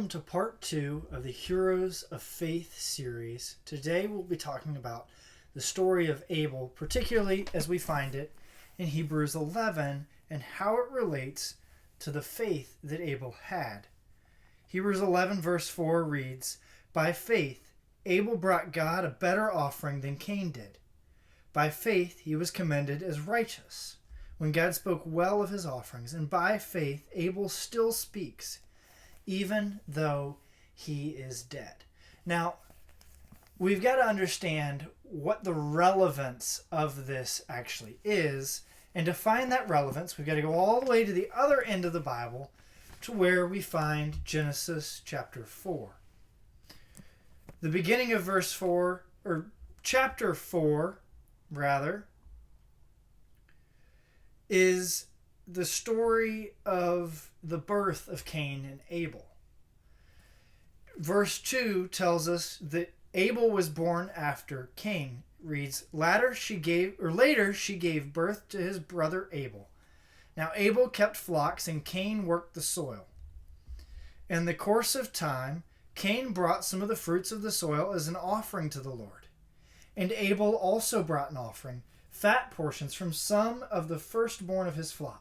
Welcome to part 2 of the Heroes of Faith series. Today we'll be talking about the story of Abel, particularly as we find it in Hebrews 11 and how it relates to the faith that Abel had. Hebrews 11 verse 4 reads, "By faith Abel brought God a better offering than Cain did. By faith he was commended as righteous, when God spoke well of his offerings, and by faith Abel still speaks, even though he is dead." Now, we've got to understand what the relevance of this actually is. And to find that relevance, we've got to go all the way to the other end of the Bible to where we find Genesis chapter 4. The beginning of verse 4, or chapter 4, rather, is the story of the birth of Cain and Abel. Verse 2 tells us that Abel was born after Cain. It reads, later she gave birth to his brother Abel. Now Abel kept flocks and Cain worked the soil. In the course of time, Cain brought some of the fruits of the soil as an offering to the Lord. And Abel also brought an offering, fat portions from some of the firstborn of his flock.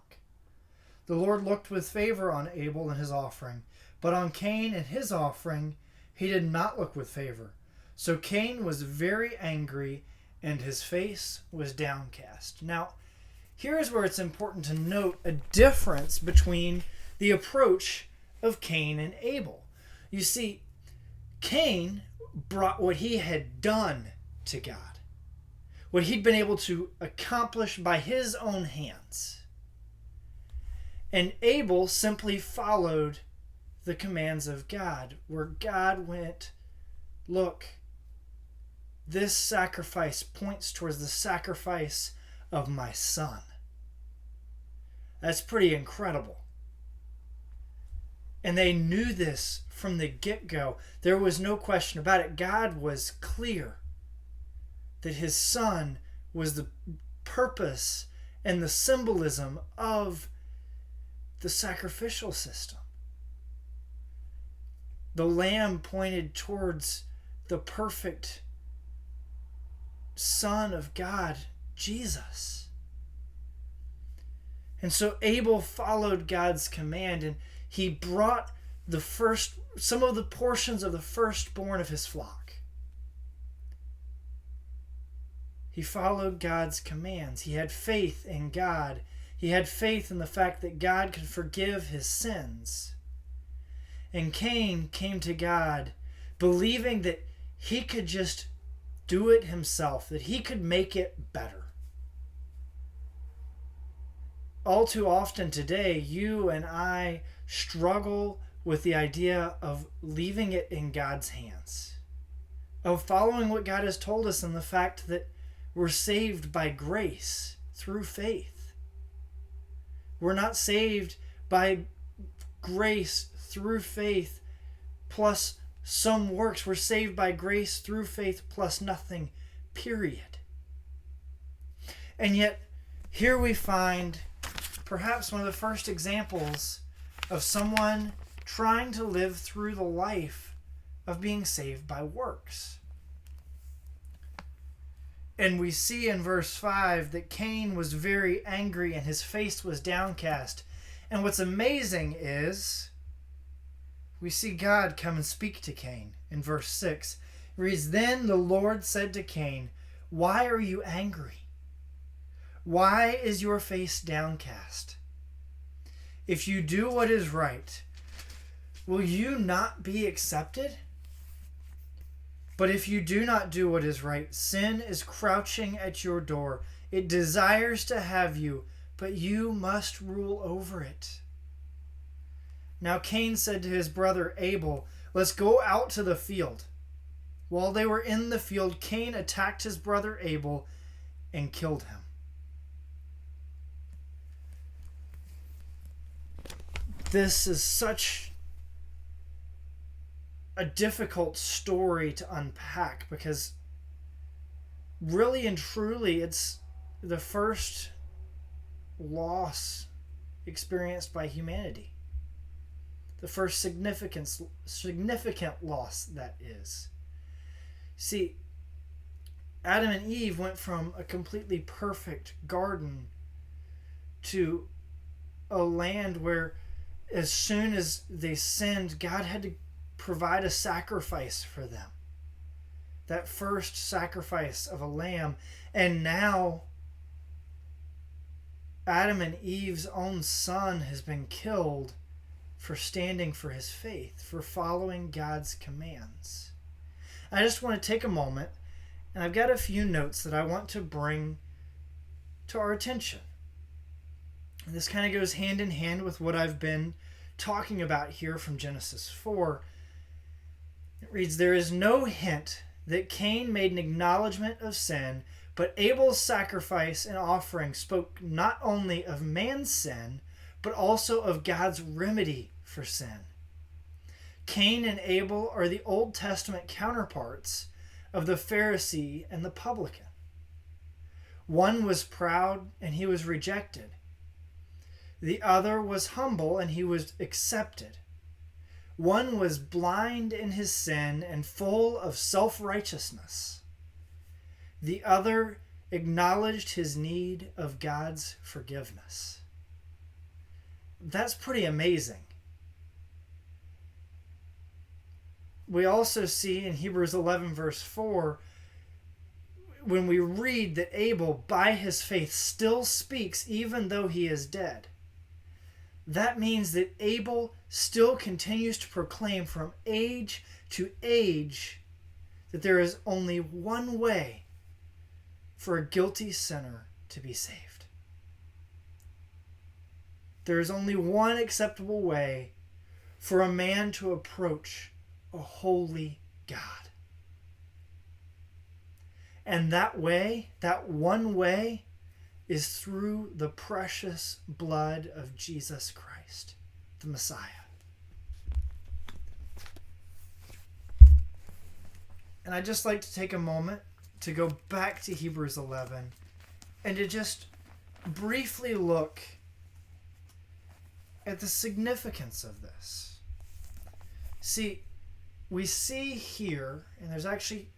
The Lord looked with favor on Abel and his offering, but on Cain and his offering he did not look with favor. So Cain was very angry, and his face was downcast. Now, here's where it's important to note a difference between the approach of Cain and Abel. You see, Cain brought what he had done to God, what he'd been able to accomplish by his own hands. And Abel simply followed the commands of God, where God went, look, this sacrifice points towards the sacrifice of my son. That's pretty incredible. And they knew this from the get-go. There was no question about it. God was clear that his son was the purpose and the symbolism of the sacrificial system. The lamb pointed towards the perfect Son of God, Jesus. And so Abel followed God's command, and he brought some of the portions of the firstborn of his flock. He followed God's commands. He had faith in God. He had faith in the fact that God could forgive his sins. And Cain came to God believing that he could just do it himself, that he could make it better. All too often today, you and I struggle with the idea of leaving it in God's hands, of following what God has told us, and the fact that we're saved by grace through faith. We're not saved by grace through faith plus some works. We're saved by grace through faith plus nothing, period. And yet, here we find perhaps one of the first examples of someone trying to live through the life of being saved by works. And we see in verse 5 that Cain was very angry and his face was downcast. And what's amazing is we see God come and speak to Cain in verse 6. It reads, "Then the Lord said to Cain, 'Why are you angry? Why is your face downcast? If you do what is right, will you not be accepted? But if you do not do what is right, sin is crouching at your door. It desires to have you, but you must rule over it.' Now Cain said to his brother Abel, 'Let's go out to the field.' While they were in the field, Cain attacked his brother Abel and killed him." This is such a difficult story to unpack, because really and truly it's the first loss experienced by humanity. The first significant loss, that is. See, Adam and Eve went from a completely perfect garden to a land where, as soon as they sinned, God had to provide a sacrifice for them. That first sacrifice of a lamb. And now Adam and Eve's own son has been killed for standing for his faith, for following God's commands. I just want to take a moment, and I've got a few notes that I want to bring to our attention. And this kind of goes hand in hand with what I've been talking about here from Genesis 4. It reads, "There is no hint that Cain made an acknowledgement of sin, but Abel's sacrifice and offering spoke not only of man's sin, but also of God's remedy for sin." Cain and Abel are the Old Testament counterparts of the Pharisee and the publican. One was proud and he was rejected. The other was humble and he was accepted. One was blind in his sin and full of self-righteousness. The other acknowledged his need of God's forgiveness. That's pretty amazing. We also see in Hebrews 11 verse 4, when we read that Abel, by his faith, still speaks even though he is dead. That means that Abel still continues to proclaim from age to age that there is only one way for a guilty sinner to be saved. There is only one acceptable way for a man to approach a holy God. And that way, that one way, is through the precious blood of Jesus Christ, the Messiah. And I'd just like to take a moment to go back to Hebrews 11 and to just briefly look at the significance of this. See, we see here, and there's actually,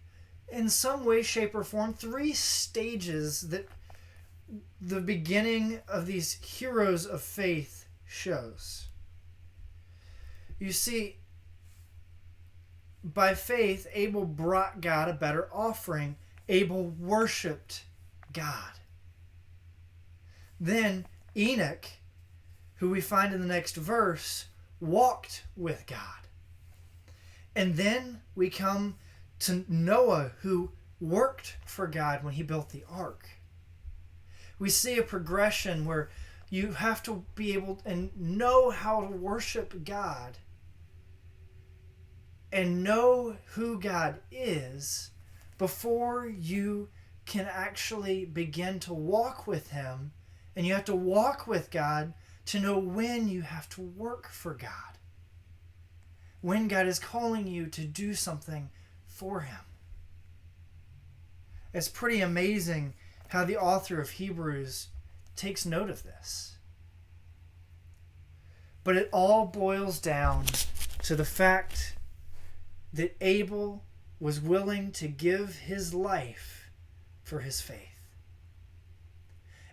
in some way, shape, or form, 3 stages that the beginning of these heroes of faith shows. You see, by faith, Abel brought God a better offering. Abel worshipped God. Then Enoch, who we find in the next verse, walked with God. And then we come to Noah, who worked for God when he built the ark. We see a progression where you have to be able and know how to worship God and know who God is before you can actually begin to walk with him. And you have to walk with God to know when you have to work for God, when God is calling you to do something for him. It's pretty amazing how the author of Hebrews takes note of this. But it all boils down to the fact that Abel was willing to give his life for his faith.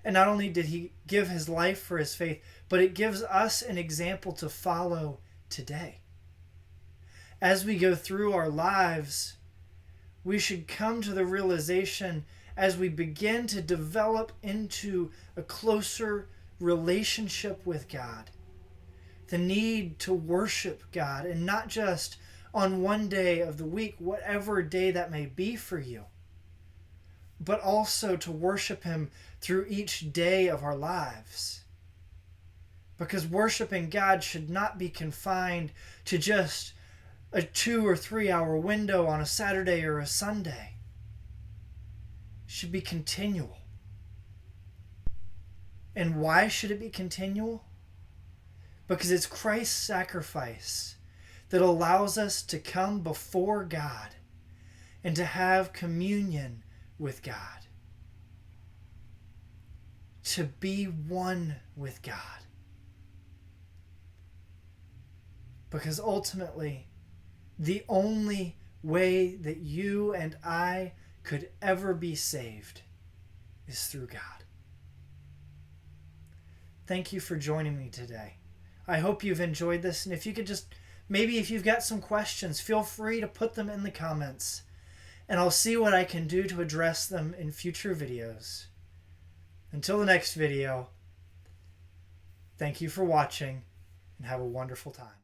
And not only did he give his life for his faith, but it gives us an example to follow today. As we go through our lives, we should come to the realization, as we begin to develop into a closer relationship with God, the need to worship God, and not just on one day of the week, whatever day that may be for you, but also to worship him through each day of our lives. Because worshiping God should not be confined to just a 2 or 3 hour window on a Saturday or a Sunday. It should be continual. And why should it be continual? Because it's Christ's sacrifice that allows us to come before God and to have communion with God, to be one with God. Because ultimately, the only way that you and I could ever be saved is through God. Thank you for joining me today. I hope you've enjoyed this, and if you could just, maybe if you've got some questions, feel free to put them in the comments, and I'll see what I can do to address them in future videos. Until the next video, thank you for watching, and have a wonderful time.